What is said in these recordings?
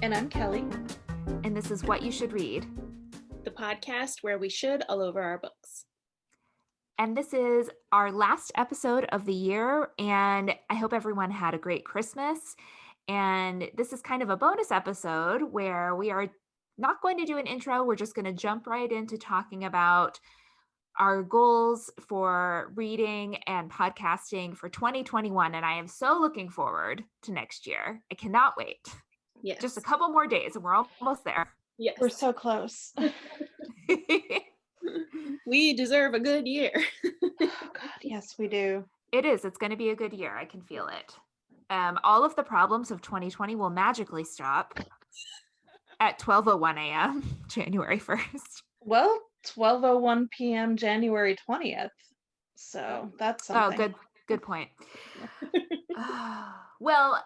And I'm Kelly. And this is What You Should Read, the podcast where we should all over our books. And this is our last episode of the year, and I hope everyone had a great Christmas. And this is kind of a bonus episode where we are not going to do an intro. We're just going to jump right into talking about our goals for reading and podcasting for 2021. And I am so looking forward to next year. I cannot wait. Yes. Just a couple more days and we're almost there. Yes. We're so close. We deserve a good year. Oh, God, yes, we do. It is. It's going to be a good year. I can feel it. All of the problems of 2020 will magically stop at 12:01 a.m. January 1st. Well, 12:01 p.m. January 20th. So that's something. Oh, good point. Well,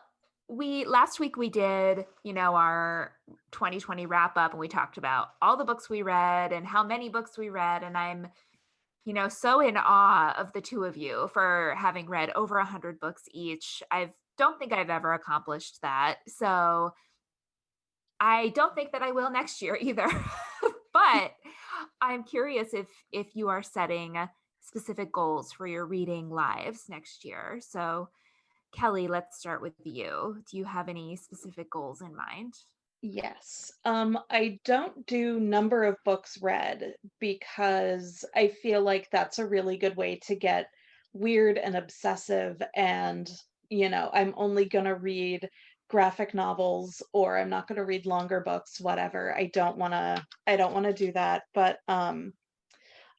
last week we did, our 2020 wrap up, and we talked about all the books we read and how many books we read. And I'm, so in awe of the two of you for having read over 100 books each. I don't think I've ever accomplished that. So I don't think that I will next year either. But I'm curious if you are setting specific goals for your reading lives next year. So Kelly, let's start with you. Do you have any specific goals in mind? Yes. I don't do number of books read because I feel like that's a really good way to get weird and obsessive, and I'm only going to read graphic novels, or I'm not going to read longer books, whatever. I don't want to do that, but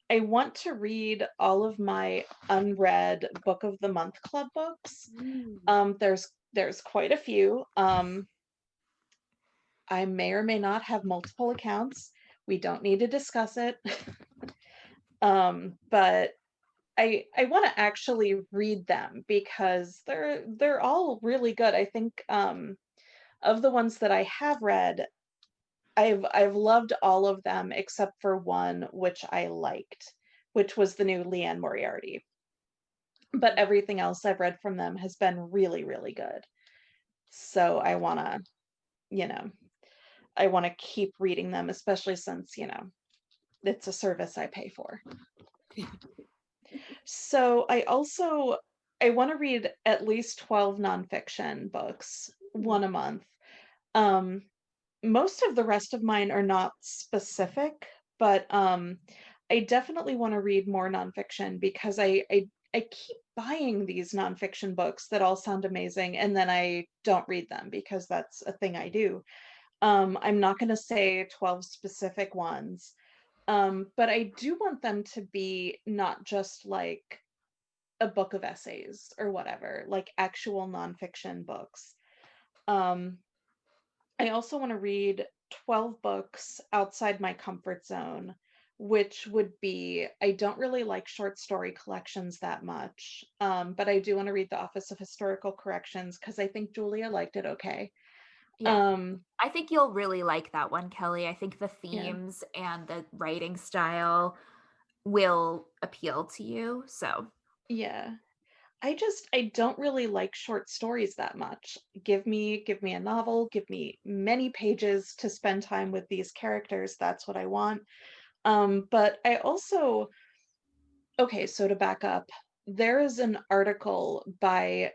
I want to read all of my unread Book of the Month Club books. There's quite a few. I may or may not have multiple accounts. We don't need to discuss it. But I want to actually read them because they're all really good. I think of the ones that I have read, I've loved all of them except for one which I liked, which was the new Liane Moriarty. But everything else I've read from them has been really, really good. So I want to keep reading them, especially since, it's a service I pay for. So I want to read at least 12 nonfiction books, one a month. Most of the rest of mine are not specific, but I definitely want to read more nonfiction because I keep buying these nonfiction books that all sound amazing, and then I don't read them because that's a thing I do. I'm not going to say 12 specific ones, but I do want them to be not just like a book of essays or whatever, like actual nonfiction books. I also want to read 12 books outside my comfort zone, which would be, I don't really like short story collections that much, but I do want to read The Office of Historical Corrections because I think Julia liked it okay. Yeah. I think you'll really like that one, Kelly. I think the themes and the writing style will appeal to you. So yeah. I don't really like short stories that much. Give me a novel, give me many pages to spend time with these characters. That's what I want. But I also, okay, so to back up, there is an article by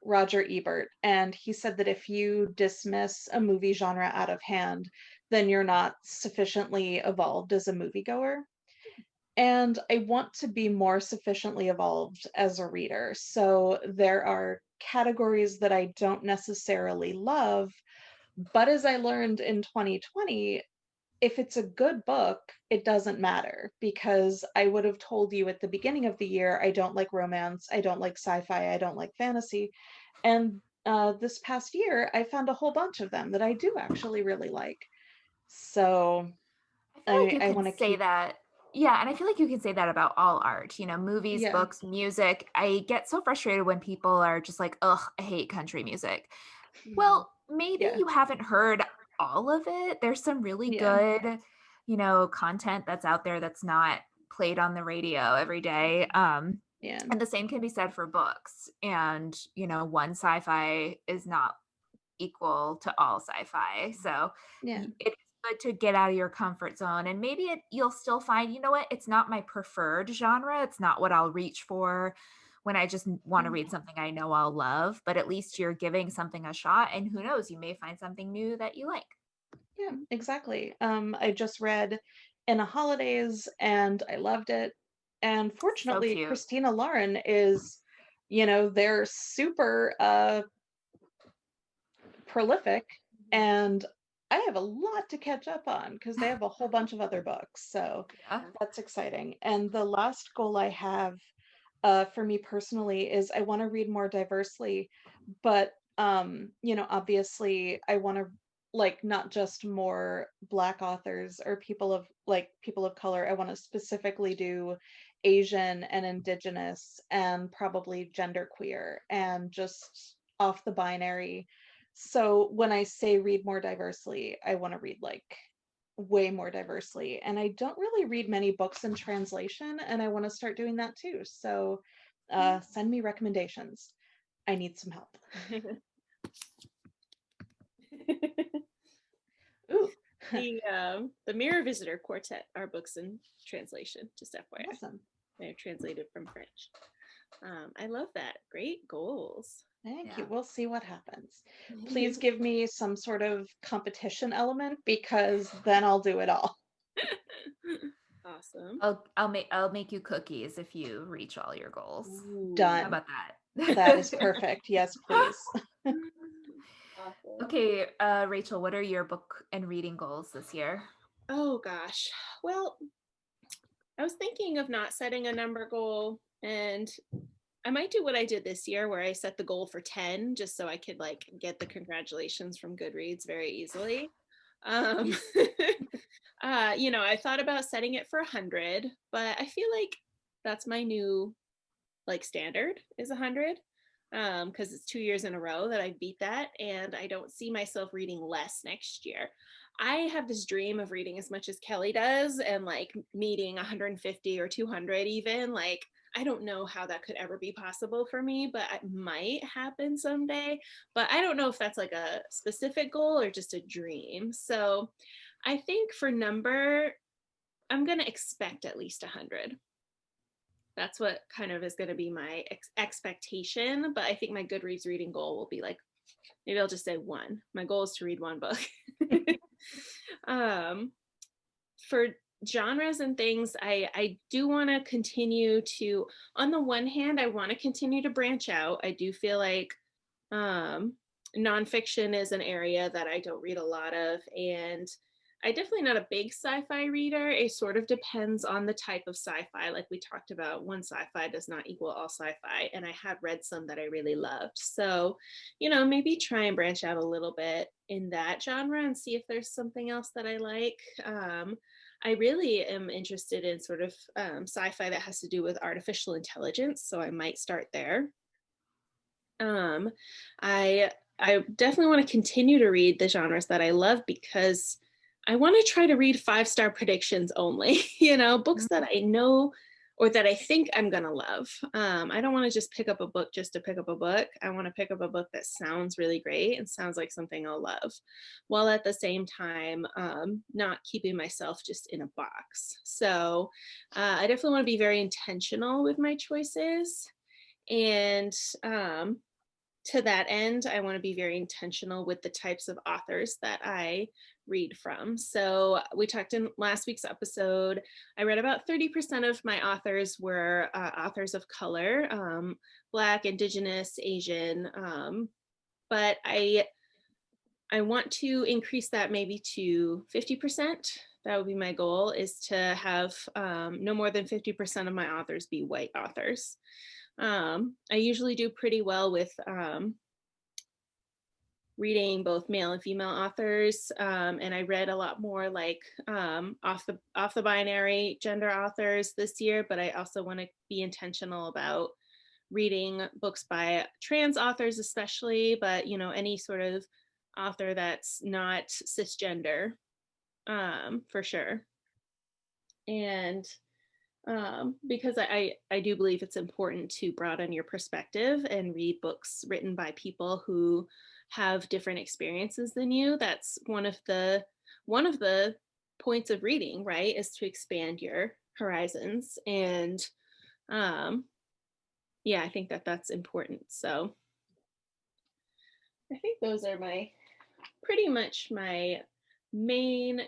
Roger Ebert, and he said that if you dismiss a movie genre out of hand, then you're not sufficiently evolved as a moviegoer. And I want to be more sufficiently evolved as a reader. So there are categories that I don't necessarily love, but as I learned in 2020, if it's a good book, it doesn't matter, because I would have told you at the beginning of the year, I don't like romance, I don't like sci-fi, I don't like fantasy. And this past year, I found a whole bunch of them that I do actually really like. So I feel like you can say that. Yeah, and I feel like you can say that about all art, movies, books, music. I get so frustrated when people are just like, ugh, I hate country music. Well, maybe you haven't heard all of it. There's some really good, content that's out there that's not played on the radio every day. And the same can be said for books. And, one sci-fi is not equal to all sci-fi. So Yeah. it's good to get out of your comfort zone, and maybe you'll still find, you know what, it's not my preferred genre. It's not what I'll reach for when I just want to read something I know I'll love, but at least you're giving something a shot, and who knows, you may find something new that you like. Yeah, exactly. I just read In a Holidays and I loved it. And So fortunately, cute. Christina Lauren is, they're super prolific, and I have a lot to catch up on because they have a whole bunch of other books. So Yeah. that's exciting. And the last goal I have for me personally is I want to read more diversely, but obviously I want to like not just more Black authors or people of color. I want to specifically do Asian and Indigenous and probably genderqueer and just off the binary. So when I say read more diversely, I want to read like way more diversely. And I don't really read many books in translation, and I want to start doing that too. So send me recommendations. I need some help. Ooh, The Mirror Visitor Quartet are books in translation, just FYI. awesome. They're translated from French. I love that. Great goals. Thank you. Yeah. We'll see what happens. Please give me some sort of competition element because then I'll do it all. Awesome. I'll make you cookies if you reach all your goals. Ooh. How Done. about that? That is perfect. Yes, please. Awesome. Okay, Rachel, what are your book and reading goals this year? Oh gosh. Well, I was thinking of not setting a number goal, and I might do what I did this year where I set the goal for 10 just so I could like get the congratulations from Goodreads very easily. I thought about setting it for 100, but I feel like that's my new like standard is 100 because it's 2 years in a row that I beat that, and I don't see myself reading less next year. I have this dream of reading as much as Kelly does and like meeting 150 or 200 even. Like, I don't know how that could ever be possible for me, but it might happen someday. But I don't know if that's like a specific goal or just a dream. So I think for number, I'm going to expect at least 100. That's what kind of is going to be my expectation. But I think my Goodreads reading goal will be like, maybe I'll just say one. My goal is to read one book. For genres and things, I do want to continue to, on the one hand, I want to continue to branch out. I do feel like nonfiction is an area that I don't read a lot of, and I definitely not a big sci-fi reader. It sort of depends on the type of sci-fi. Like we talked about, one sci-fi does not equal all sci-fi, and I have read some that I really loved. So, maybe try and branch out a little bit in that genre and see if there's something else that I like. I really am interested in sort of sci-fi that has to do with artificial intelligence, so I might start there. I definitely want to continue to read the genres that I love because I want to try to read 5-star predictions only, books that I know or that I think I'm going to love. I don't want to just pick up a book just to pick up a book. I want to pick up a book that sounds really great and sounds like something I'll love, while at the same time not keeping myself just in a box. So I definitely want to be very intentional with my choices. And to that end, I want to be very intentional with the types of authors that I read from. So we talked in last week's episode, I read about 30% of my authors were authors of color, Black, Indigenous, Asian, but I want to increase that maybe to 50%. That would be my goal, is to have no more than 50% of my authors be white authors. I usually do pretty well with reading both male and female authors, and I read a lot more like off the binary gender authors this year, but I also want to be intentional about reading books by trans authors especially, but any sort of author that's not cisgender, for sure. And because I do believe it's important to broaden your perspective and read books written by people who have different experiences than you. That's one of the points of reading, right? Is to expand your horizons. And um yeah, I think that that's important. So I think those are my pretty much my main,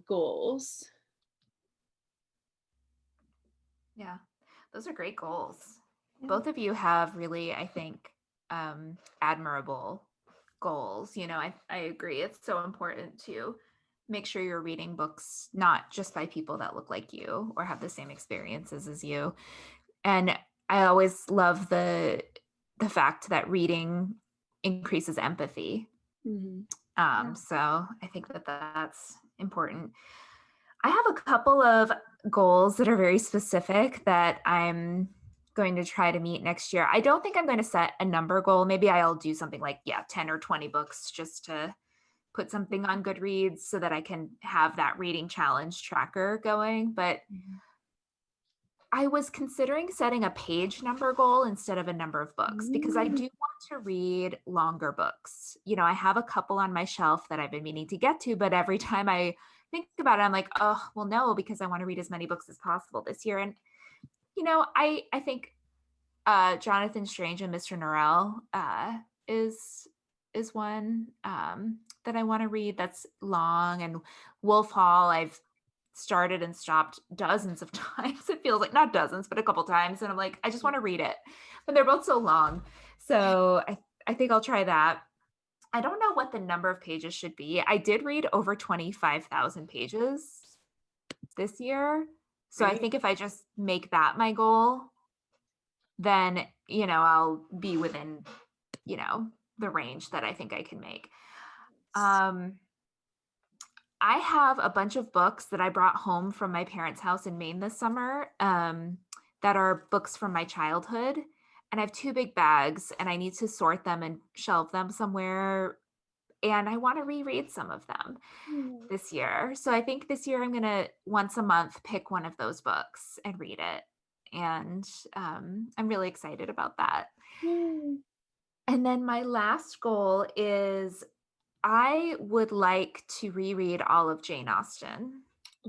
goals. Yeah, those are great goals. Yeah. Both of you have really, I think, admirable goals. I agree. It's so important to make sure you're reading books not just by people that look like you or have the same experiences as you. And I always love the fact that reading increases empathy. Mhm. So I think that that's important. I have a couple of goals that are very specific that I'm going to try to meet next year. I don't think I'm going to set a number goal. Maybe I'll do something like, 10 or 20 books just to put something on Goodreads so that I can have that reading challenge tracker going. But I was considering setting a page number goal instead of a number of books because I do want to read longer books. I have a couple on my shelf that I've been meaning to get to, but every time I think about it, I'm like, oh, well, no, because I want to read as many books as possible this year. And, I think Jonathan Strange and Mr. Norrell is one that I want to read that's long. And Wolf Hall, I've started and stopped dozens of times. It feels like not dozens, but a couple times. And I'm like, I just want to read it. But they're both so long. So I think I'll try that. I don't know what the number of pages should be. I did read over 25,000 pages this year. So I Right. think if I just make that my goal, then, I'll be within, the range that I think I can make. I have a bunch of books that I brought home from my parents' house in Maine this summer that are books from my childhood. And I have two big bags and I need to sort them and shelve them somewhere. And I want to reread some of them this year. So I think this year I'm going to once a month pick one of those books and read it. And I'm really excited about that. Yay. And then my last goal is I would like to reread all of Jane Austen,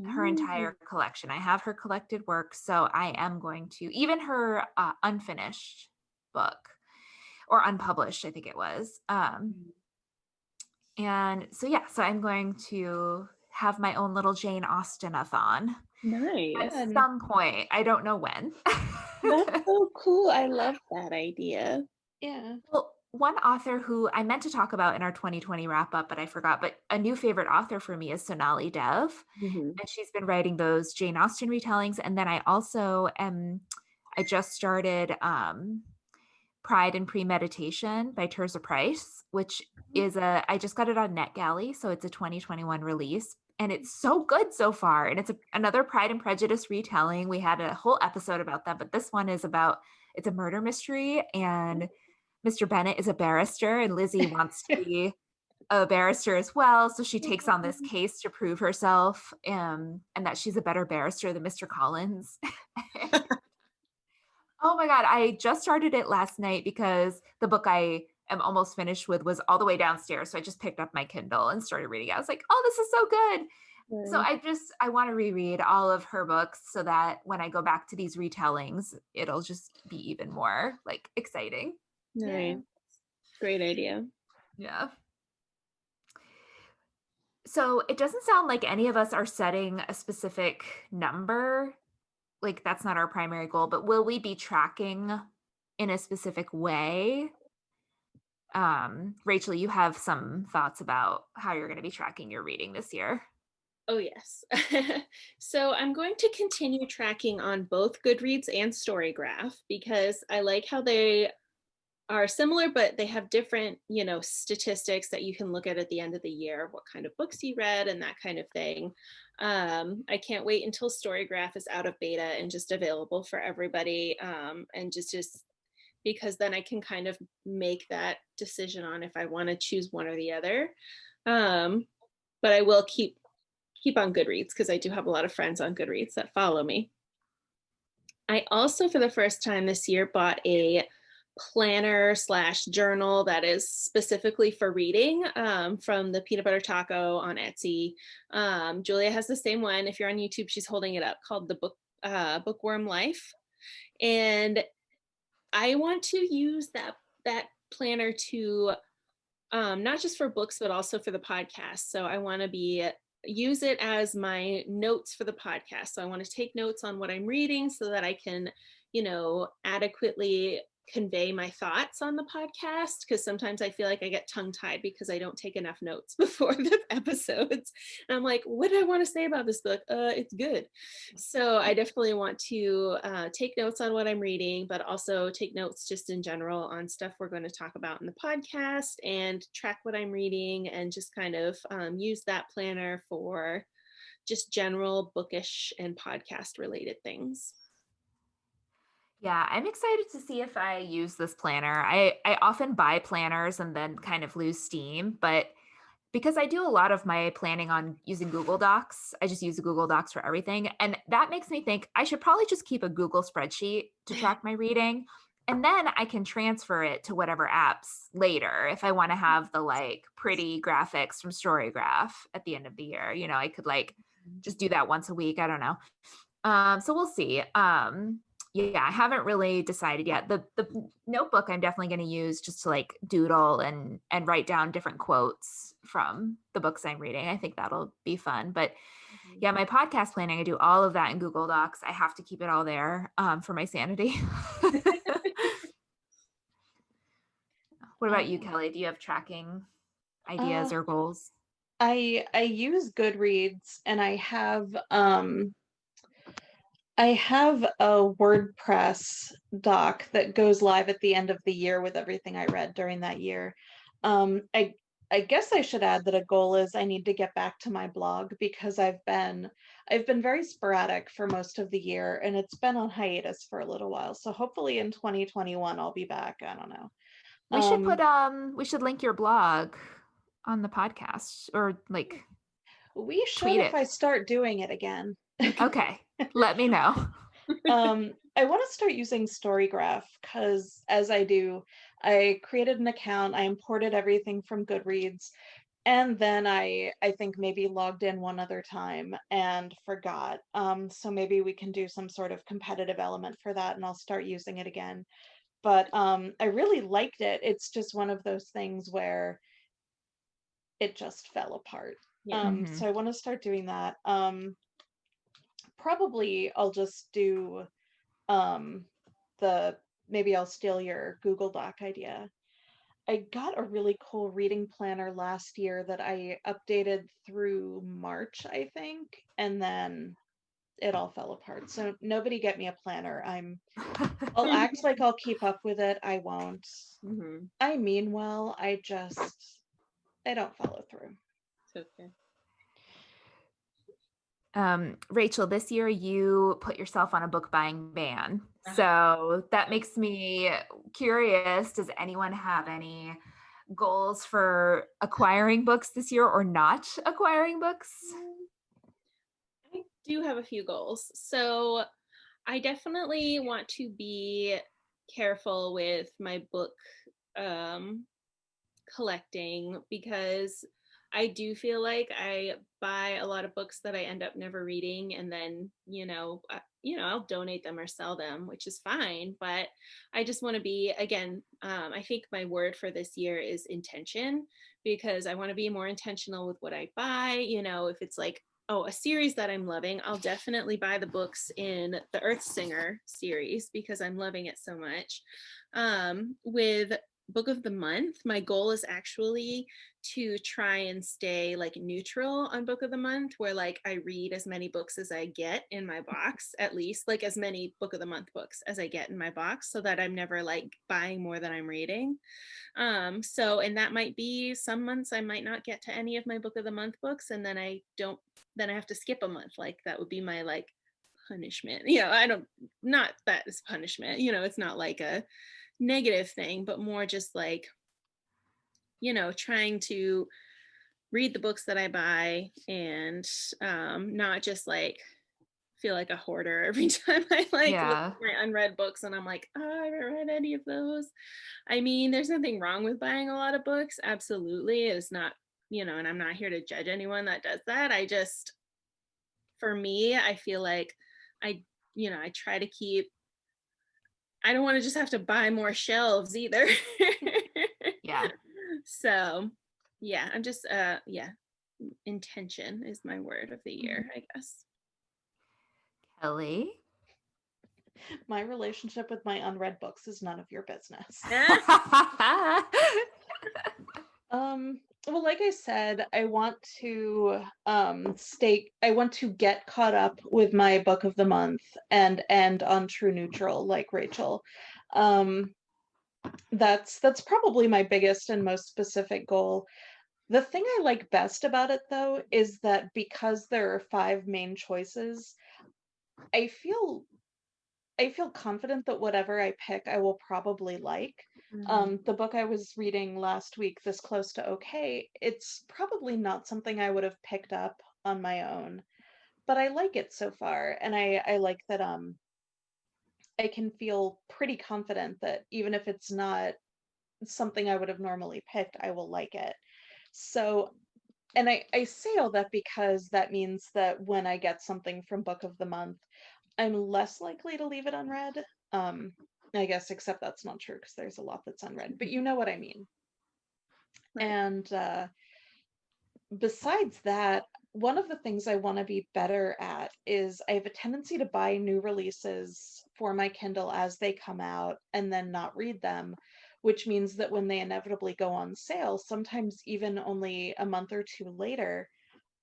her entire collection. I have her collected work, so I am going to, even her unfinished book or unpublished, I think it was. And so, so I'm going to have my own little Jane Austen-a-thon at Nice. some point. I don't know when. That's so cool. I love that idea. Yeah. Well, one author who I meant to talk about in our 2020 wrap up, but I forgot, but a new favorite author for me is Sonali Dev. Mhm. And she's been writing those Jane Austen retellings. And then I also I just started Pride and Premeditation by Tirzah Price, which is I just got it on NetGalley. So it's a 2021 release. And it's so good so far. And it's another Pride and Prejudice retelling. We had a whole episode about that, but this one is it's a murder mystery. And Mr. Bennet is a barrister and Lizzie wants to be a barrister as well. So she takes on this case to prove herself and that she's a better barrister than Mr. Collins. Oh my God. I just started it last night because the book I am almost finished with was all the way downstairs. So I just picked up my Kindle and started reading it. I was like, oh, this is so good. So I want to reread all of her books so that when I go back to these retellings, it'll just be even more like exciting. Nice. Great idea. Yeah. So it doesn't sound like any of us are setting a specific number. Like that's not our primary goal, but will we be tracking in a specific way? Rachel, you have some thoughts about how you're going to be tracking your reading this year. Oh, yes. So I'm going to continue tracking on both Goodreads and Storygraph because I like how they are similar, but they have different, statistics that you can look at the end of the year, what kind of books you read and that kind of thing. I can't wait until Storygraph is out of beta and just available for everybody. And just because then I can kind of make that decision on if I want to choose one or the other. But I will keep on Goodreads because I do have a lot of friends on Goodreads that follow me. I also, for the first time this year, bought a planner / journal that is specifically for reading, from the Peanut Butter Taco on Etsy. Julia has the same one. If you're on YouTube, she's holding it up, called the Bookworm Life. And I want to use that planner to, not just for books, but also for the podcast. So I want to use it as my notes for the podcast. So I want to take notes on what I'm reading so that I can, adequately convey my thoughts on the podcast, because sometimes I feel like I get tongue-tied because I don't take enough notes before the episodes. And I'm like, what do I want to say about this book? It's good. So I definitely want to take notes on what I'm reading, but also take notes just in general on stuff we're going to talk about in the podcast, and track what I'm reading, and just kind of use that planner for just general bookish and podcast related things. Yeah, I'm excited to see if I use this planner. I often buy planners and then kind of lose steam, but because I do a lot of my planning on using Google Docs, I just use the Google Docs for everything. And that makes me think I should probably just keep a Google spreadsheet to track my reading. And then I can transfer it to whatever apps later if I want to have the like pretty graphics from Storygraph at the end of the year. I could like just do that once a week. I don't know. So we'll see. Yeah, I haven't really decided yet. The notebook I'm definitely going to use just to like doodle and write down different quotes from the books I'm reading. I think that'll be fun. But yeah, my podcast planning, I do all of that in Google Docs. I have to keep it all there for my sanity. What about you, Kelly? Do you have tracking ideas or goals? I use Goodreads, and I have a WordPress doc that goes live at the end of the year with everything I read during that year. I guess I should add that a goal is I need to get back to my blog, because I've been very sporadic for most of the year, and it's been on hiatus for a little while. So hopefully in 2021 I'll be back. I don't know. We should link your blog on the podcast, or like we should tweet if it. I start doing it again. Okay, let me know. I want to start using Storygraph, because as I do, I created an account, I imported everything from Goodreads, and then I think maybe logged in one other time and forgot. So maybe we can do some sort of competitive element for that, and I'll start using it again. But I really liked it. It's just one of those things where it just fell apart. Yeah. So I want to start doing that. Probably I'll just do maybe I'll steal your Google Doc idea. I got a really cool reading planner last year that I updated through March, I think, and then it all fell apart. So nobody get me a planner. I'll act like I'll keep up with it. I won't. Mm-hmm. I mean well, I don't follow through. It's okay. Rachel, this year you put yourself on a book buying ban. So that makes me curious. Does anyone have any goals for acquiring books this year or not acquiring books? I do have a few goals. So I definitely want to be careful with my book collecting, because I do feel like I buy a lot of books that I end up never reading, and then I'll donate them or sell them, which is fine. But I just want to be, again, I think my word for this year is intention, because I want to be more intentional with what I buy. If it's like, a series that I'm loving, I'll definitely buy the books in the Earthsinger series because I'm loving it so much. With book of the month, my goal is actually to try and stay like neutral on book of the month, where like I read as many books as I get in my box, at least like as many book of the month books as I get in my box, so that I'm never like buying more than I'm reading. And that might be some months I might not get to any of my book of the month books, and then I have to skip a month. Like that would be my like punishment. Not that is punishment, it's not like a negative thing, but more just like, trying to read the books that I buy, and not just like feel like a hoarder every time I like look Yeah. at my unread books and I'm like, oh, I haven't read any of those. I mean, there's nothing wrong with buying a lot of books. Absolutely. It's not, and I'm not here to judge anyone that does that. I just, for me, I feel like I, I try to keep, I don't want to just have to buy more shelves either. Yeah. So, yeah, I'm just, yeah, intention is my word of the year, I guess. Kelly. My relationship with my unread books is none of your business. Well, like I said, I want to I want to get caught up with my book of the month and end on True Neutral, like Rachel. Um, that's probably my biggest and most specific goal. The thing I like best about it, though, is that because there are 5 main choices, I feel I feel confident that whatever I pick, I will probably like. The book I was reading last week, This Close to Okay, it's probably not something I would have picked up on my own, but I like it so far, and I like that I can feel pretty confident that even if it's not something I would have normally picked, I will like it. So, and I say all that because that means that when I get something from Book of the Month, I'm less likely to leave it unread. Um, I guess, except that's not true because there's a lot that's unread, but you know what I mean. Right. And besides that, one of the things I want to be better at is I have a tendency to buy new releases for my Kindle as they come out and then not read them, which means that when they inevitably go on sale, sometimes even only a month or two later,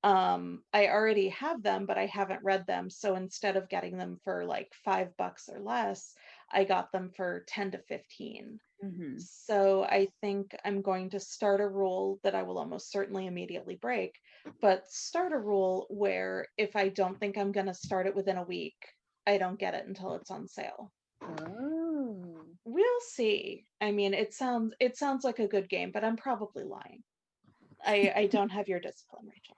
I already have them, but I haven't read them. So instead of getting them for like $5 or less, I got them for 10 to 15. Mm-hmm. So I think I'm going to start a rule that I will almost certainly immediately break, but start a rule where if I don't think I'm going to start it within a week, I don't get it until it's on sale. Oh. We'll see. I mean, it sounds like a good game, but I'm probably lying. I don't have your discipline, Rachel.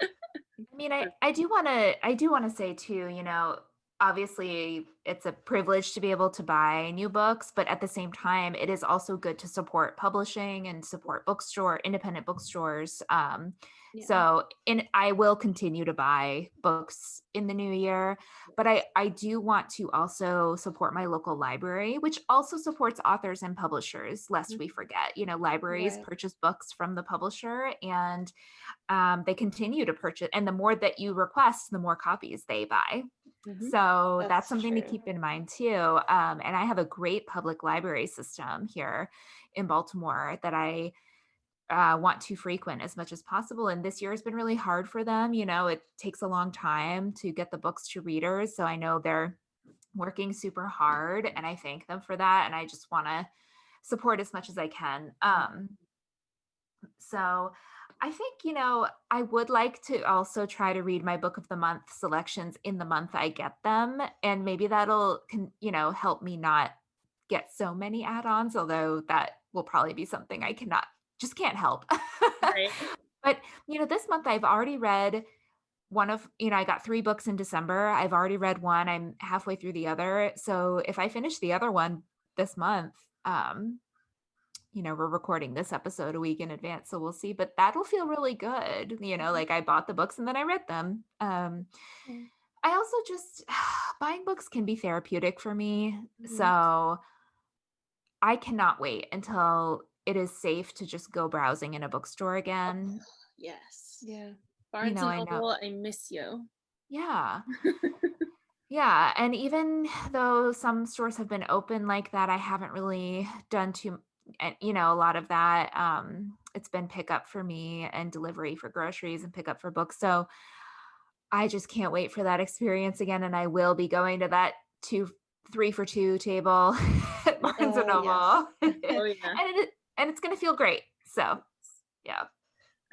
I mean, I do want to say too, obviously it's a privilege to be able to buy new books, but at the same time, it is also good to support publishing and support independent bookstores. Yeah. So, and I will continue to buy books in the new year, but I do want to also support my local library, which also supports authors and publishers, lest we forget. Libraries Right. purchase books from the publisher, and they continue to purchase. And the more that you request, the more copies they buy. Mm-hmm. So that's That's something to true. keep in mind too. And I have a great public library system here in Baltimore that I want to frequent as much as possible. And this year has been really hard for them. It takes a long time to get the books to readers. So I know they're working super hard, and I thank them for that. And I just want to support as much as I can. So I think, I would like to also try to read my book of the month selections in the month I get them. And maybe that'll, help me not get so many add-ons, although that will probably be something I can't help. Right. But, this month I've already read I got 3 books in December. I've already read one. I'm halfway through the other. So if I finish the other one this month, we're recording this episode a week in advance, so we'll see, but that'll feel really good. Like I bought the books and then I read them. Mm. I also just buying books can be therapeutic for me. Mhm. So I cannot wait until it is safe to just go browsing in a bookstore again. Yes. Yeah. Barnes and I know. Noble, I miss you. Yeah. Yeah. And even though some stores have been open like that, I haven't really done a lot of that. It's been pickup for me and delivery for groceries and pickup for books. So I just can't wait for that experience again. And I will be going to that 3 for 2 table at Barnes and Oh, Noble. yes. Oh yeah. And it's going to feel great. So yeah.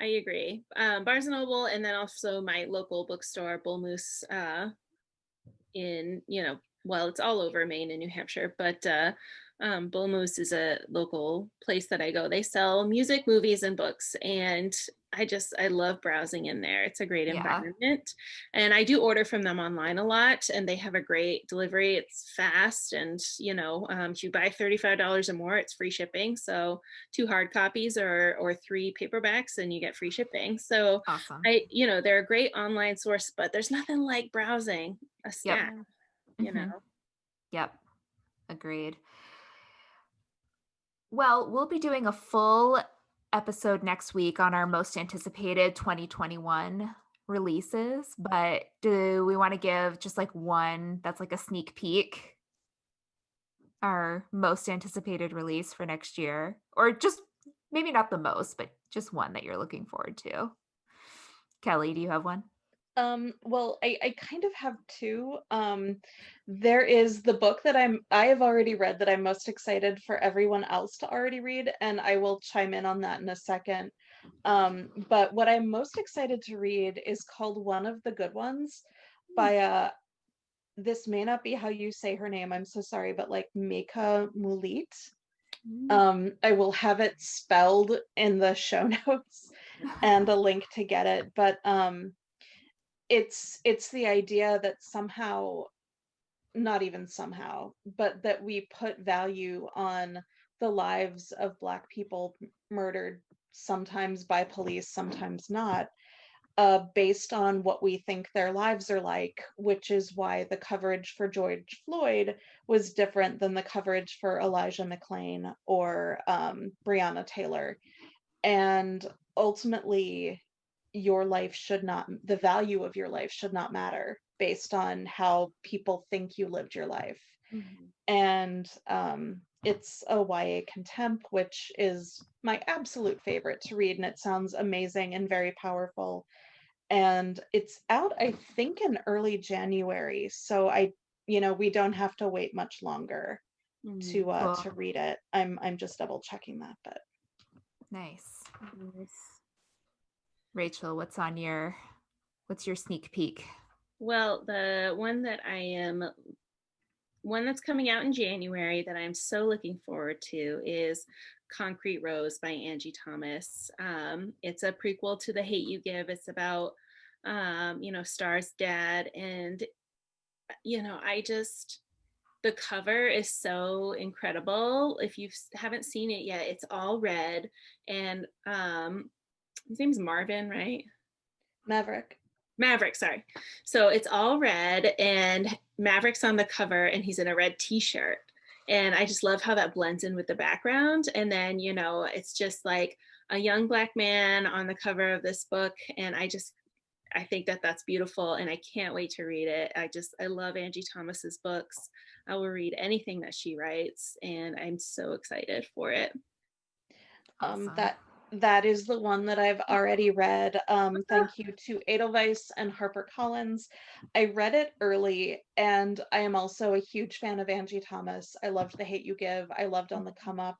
I agree. Barnes and Noble, and then also my local bookstore, Bull Moose, in well, it's all over Maine and New Hampshire, but Bull Moose is a local place that I go. They sell music, movies, and books, and I love browsing in there. It's a great Yeah. environment, and I do order from them online a lot, and they have a great delivery. It's fast, and if you buy $35 or more, it's free shipping. So 2 hard copies or 3 paperbacks, and you get free shipping. So Awesome. they're a great online source, but there's nothing like browsing a Yep. stack. hmm Yep. Agreed. Well, we'll be doing a full episode next week on our most anticipated 2021 releases, but do we want to give just like one that's like a sneak peek? Our most anticipated release for next year, or just maybe not the most, but just one that you're looking forward to. Kelly, do you have one? Well, I kind of have two. There is the book that I have already read that I'm most excited for everyone else to already read, and I will chime in on that in a second. But what I'm most excited to read is called One of the Good Ones by this may not be how you say her name, I'm so sorry, but like Meka Mulit. I will have it spelled in the show notes and a link to get it, but it's the idea that somehow, not even somehow, but that we put value on the lives of Black people murdered, sometimes by police, sometimes not, based on what we think their lives are like, which is why the coverage for George Floyd was different than the coverage for Elijah McClain or Breonna Taylor. And ultimately, the value of your life should not matter based on how people think you lived your life. And it's a YA contempt, which is my absolute favorite to read, and it sounds amazing and very powerful. And it's out, I think, in early January, so we don't have to wait much longer Cool. to read it. I'm just double checking that, but Nice. Rachel, what's your sneak peek? Well, the one that's coming out in January that I'm so looking forward to is Concrete Rose by Angie Thomas. It's a prequel to The Hate U Give. It's about, Star's dad. And, the cover is so incredible. If you haven't seen it yet, it's all red. And his name's Marvin, right? Maverick, sorry. So it's all red, and Maverick's on the cover, and he's in a red t-shirt. And I just love how that blends in with the background. And then, it's just like a young Black man on the cover of this book. And I think that that's beautiful, and I can't wait to read it. I love Angie Thomas's books. I will read anything that she writes, and I'm so excited for it. Awesome. That is the one that I've already read. Thank you to Edelweiss and HarperCollins. I read it early, and I am also a huge fan of Angie Thomas. I loved The Hate U Give. I loved On the Come Up.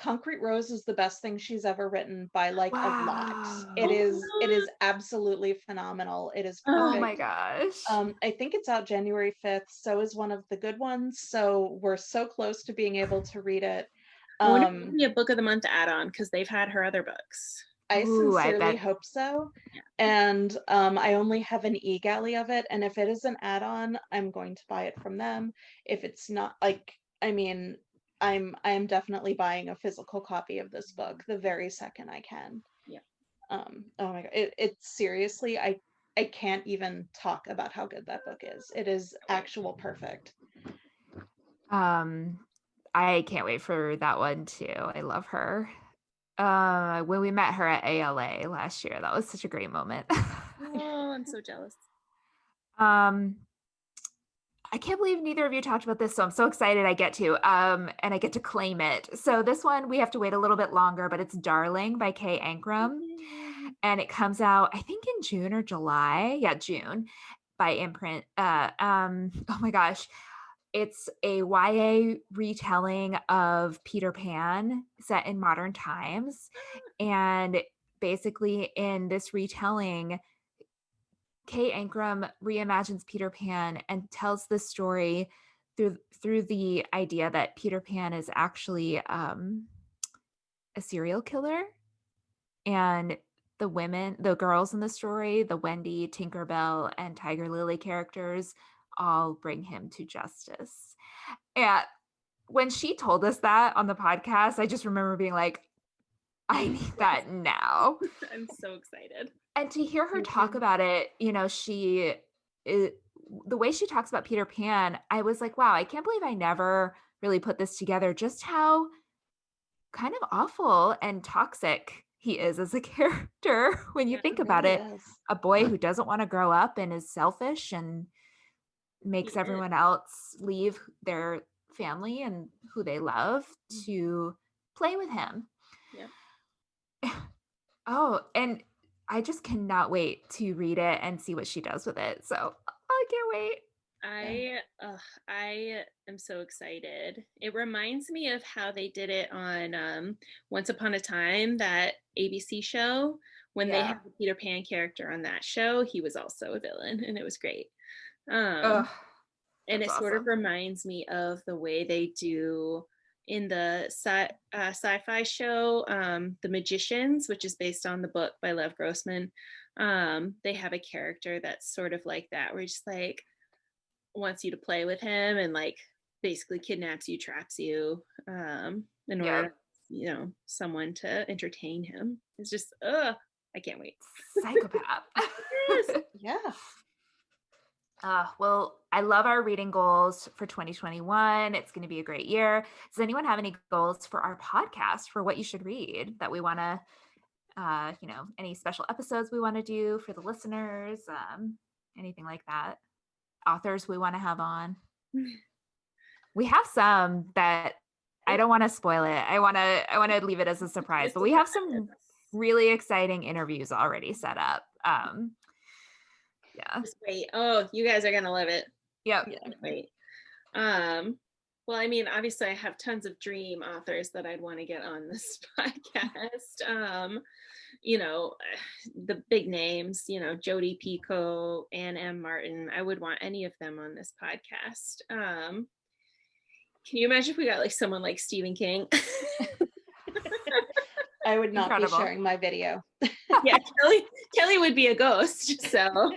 Concrete Rose is the best thing she's ever written by like a lot. It is absolutely phenomenal. It is perfect. Oh my gosh. I think it's out January 5th. So is One of the Good Ones. So we're so close to being able to read it. I wonder if it'll be a book of the month add-on, because they've had her other books. I sincerely hope so. Yeah. And I only have an e-galley of it, and if it is an add-on, I'm going to buy it from them. If it's not, I am definitely buying a physical copy of this book the very second I can. Yeah. Oh my god, it's seriously, I can't even talk about how good that book is. It is actual perfect. I can't wait for that one too. I love her. When we met her at ALA last year, that was such a great moment. Oh, I'm so jealous. I can't believe neither of you talked about this, so I'm so excited I get to, and I get to claim it. So this one, we have to wait a little bit longer, but it's Darling by Kay Ancrum. And it comes out, I think in June or July. Yeah, June by Imprint. Oh my gosh. It's a YA retelling of Peter Pan set in modern times. And basically in this retelling, Kay Ancrum reimagines Peter Pan and tells the story through the idea that Peter Pan is actually a serial killer, and the girls in the story, the Wendy, Tinkerbell, and Tiger Lily characters all bring him to justice. And when she told us that on the podcast, I just remember being like, I need that now. I'm so excited. And to hear her talk about it, the way she talks about Peter Pan, I was like, wow, I can't believe I never really put this together, just how kind of awful and toxic he is as a character when you think about it. A boy who doesn't want to grow up and is selfish and makes everyone else leave their family and who they love to play with him. Yeah. Oh, and I just cannot wait to read it and see what she does with it. So I can't wait. I am so excited. It reminds me of how they did it on Once Upon a Time, that ABC show. When they had the Peter Pan character on that show, he was also a villain, and it was great. And it sort of reminds me of the way they do in the sci-fi show, The Magicians, which is based on the book by Lev Grossman. They have a character that's sort of like that, where he's just like wants you to play with him and like basically kidnaps you, traps you, in order to, someone to entertain him. It's just, I can't wait. Psychopath. Yeah. Well, I love our reading goals for 2021. It's going to be a great year. Does anyone have any goals for our podcast for what you should read that we want to, any special episodes we want to do for the listeners, anything like that? Authors we want to have on? We have some that I don't want to spoil it. I want to leave it as a surprise, but we have some really exciting interviews already set up. Yeah. Just wait. Oh, you guys are gonna love it. Yep. Yeah. Wait. Well, I mean, obviously I have tons of dream authors that I'd want to get on this podcast. The big names, Jodi Picoult, Anne M. Martin. I would want any of them on this podcast. Can you imagine if we got like someone like Stephen King? I would not be sharing my video. Yeah, Kelly would be a ghost, so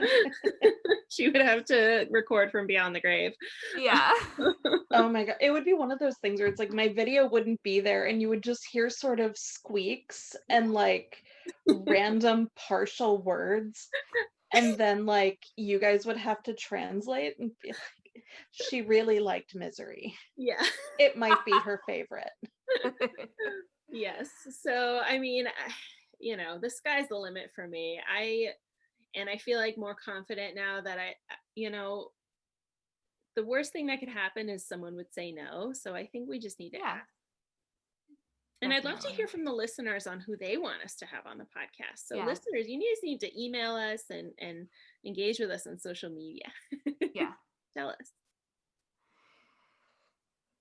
she would have to record from beyond the grave. Yeah. Oh my God. It would be one of those things where it's like my video wouldn't be there and you would just hear sort of squeaks and like random partial words. And then like you guys would have to translate and be like, she really liked Misery. Yeah. It might be her favorite. Yes. So, I mean, the sky's the limit for me. I feel like more confident now that the worst thing that could happen is someone would say no. So I think we just need to ask. And I'd love to hear from the listeners on who they want us to have on the podcast. So listeners, you just need to email us and engage with us on social media. Yeah. Tell us.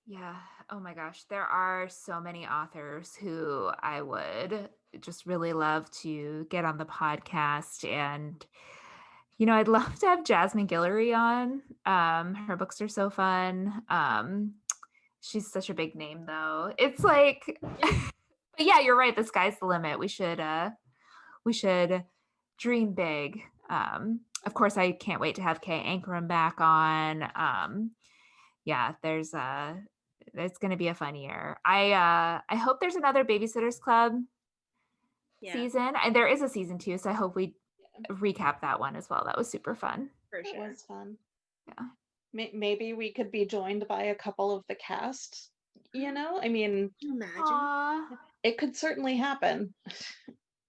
Yeah. Oh my gosh. There are so many authors who I would just really love to get on the podcast. And, I'd love to have Jasmine Guillory on. Her books are so fun. She's such a big name though. It's like, but yeah, you're right. The sky's the limit. We should dream big. Of course, I can't wait to have Kay Ankrum back on. Yeah, it's going to be a fun year. I hope there's another Babysitters Club season, and there is a season 2, so I hope we recap that one as well. That was super fun. For sure. It was fun. Yeah. Maybe we could be joined by a couple of the cast. I mean, imagine. It could certainly happen.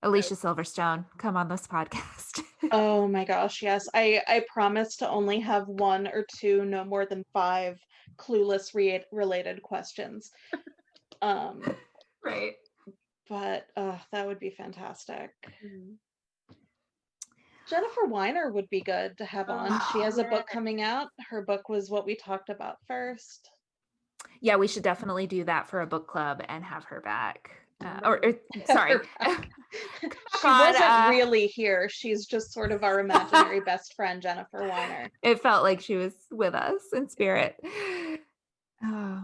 Alicia Silverstone, come on this podcast. Oh my gosh, yes. I promise to only have 1 or 2, no more than 5 clueless related questions. Right. But that would be fantastic. Mm-hmm. Jennifer Weiner would be good to have on. She has a book coming out. Her book was what we talked about first. Yeah, we should definitely do that for a book club and have her back. Sorry. She on, wasn't really here. She's just sort of our imaginary best friend, Jennifer Weiner. It felt like she was with us in spirit. Oh,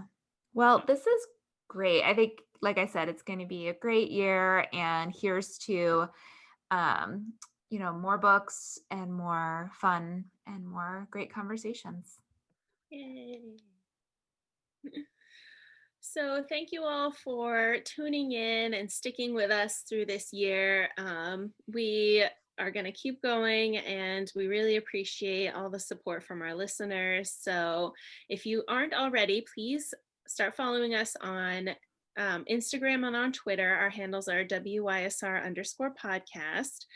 well, this is great. I think, like I said, it's going to be a great year, and here's to, more books and more fun and more great conversations. Yay. So thank you all for tuning in and sticking with us through this year. We are going to keep going, and we really appreciate all the support from our listeners. So if you aren't already, please start following us on Instagram and on Twitter. Our handles are WYSR_podcast.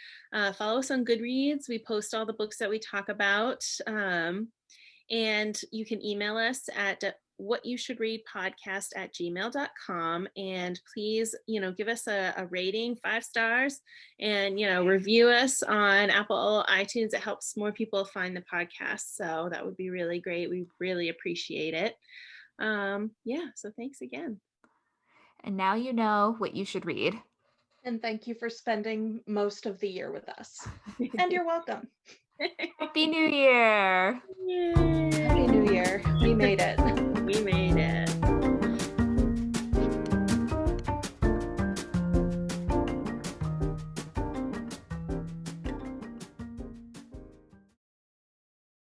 Follow us on Goodreads. We post all the books that we talk about. And you can email us at whatyoushouldreadpodcast@gmail.com, and please give us a rating, 5 stars, and review us on Apple iTunes. It helps more people find the podcast, so that would be really great. We really appreciate it. So thanks again. And now you know what you should read. And thank you for spending most of the year with us. And you're welcome. Happy New Year. Yay. Happy New Year. We made it. We made it.